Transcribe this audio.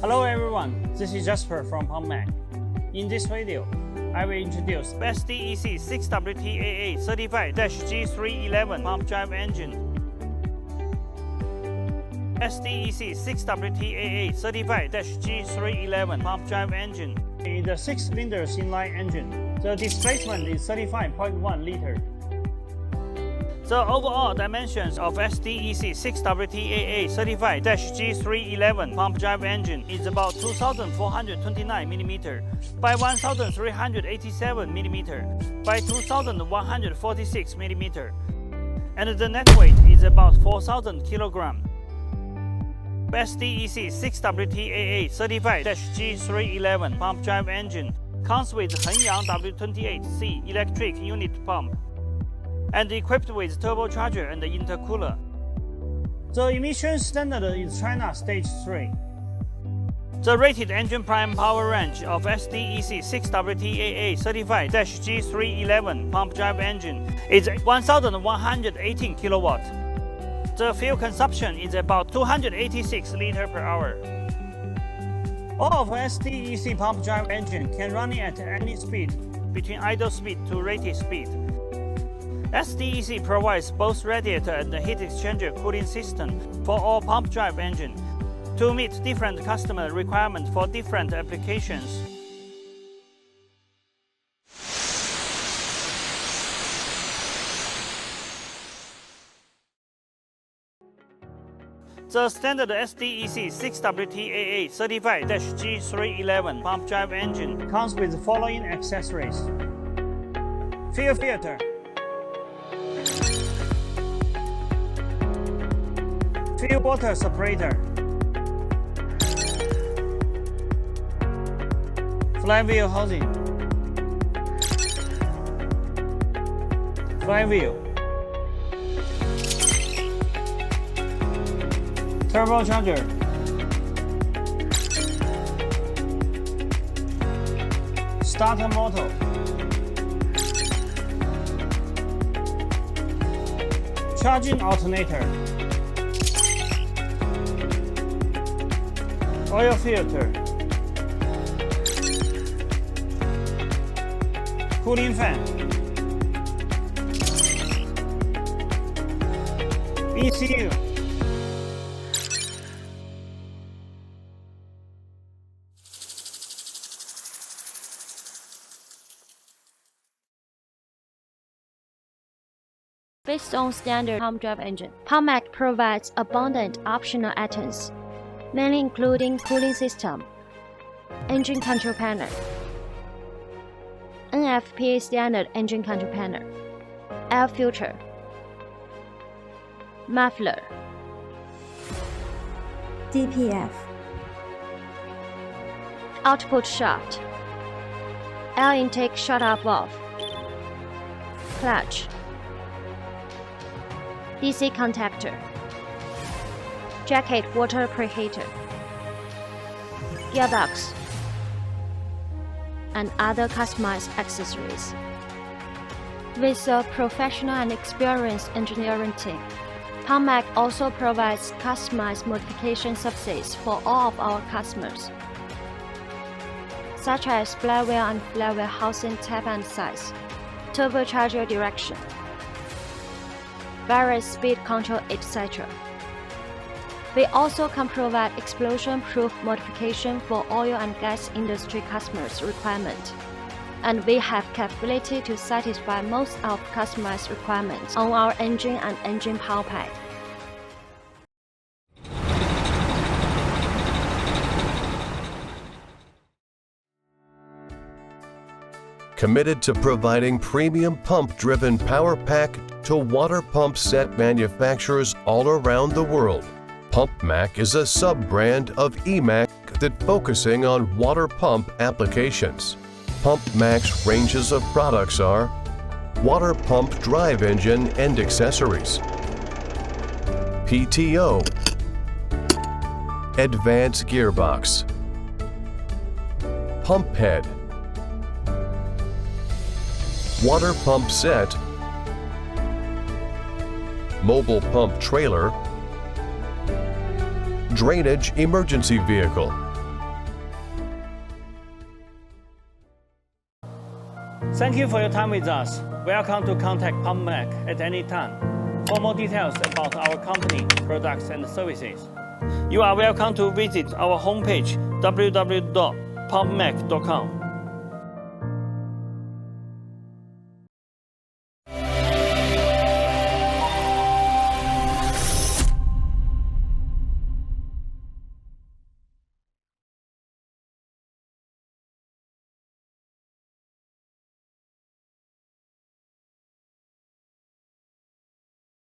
Hello everyone, this is Jasper from PumpMac. In this video, I will introduce SDEC 6WTAA35-G311 pump drive engine. SDEC 6WTAA35-G311 pump drive engine is a 6-cylinder inline engine. The displacement is 35.1 liter. The overall dimensions of SDEC 6WTAA35-G311 pump drive engine is about 2,429 mm by 1,387 mm by 2,146 mm, and the net weight is about 4,000 kg. SDEC 6WTAA35-G311 pump drive engine comes with HengYang W28C electric unit pump and equipped with turbocharger and intercooler. The emission standard is China Stage 3. The rated engine prime power range of SDEC 6WTAA35-G311 pump drive engine is 1,118 kW. The fuel consumption is about 286 liters per hour. All of SDEC pump drive engine can run at any speed between idle speed to rated speed. SDEC provides both radiator and heat exchanger cooling system for all pump drive engine to meet different customer requirements for different applications. The standard SDEC 6WTAA35-G311 pump drive engine comes with the following accessories: fuel filter, fuel water separator, flywheel housing, flywheel, turbocharger, starter motor, charging alternator, oil filter, cooling fan, ECU, Based on standard pump drive engine, PumpMac provides abundant optional items, mainly including cooling system, engine control panel, NFPA standard engine control panel, air filter, muffler, DPF, output shaft, air intake shut-off valve, clutch, DC contactor, jacket water preheater, gearbox, and other customized accessories. With a professional and experienced engineering team, PumpMac also provides customized modification services for all of our customers, such as flywheel and flywheel housing type and size, turbocharger direction, various speed control, etc. We also can provide explosion-proof modification for oil and gas industry customers' requirements, and we have capability to satisfy most of customers' requirements on our engine and engine power pack. Committed to providing premium pump-driven power pack to water pump set manufacturers all around the world. PumpMac is a sub-brand of EMAC that focusing on water pump applications. PumpMac's ranges of products are water pump drive engine and accessories, PTO, advanced gearbox, pump head, water pump set, mobile pump trailer, drainage emergency vehicle, Thank you for your time with us. Welcome to contact PumpMac at any time for more details about our company, products, and services. You are welcome to visit our homepage www.pumpmac.com.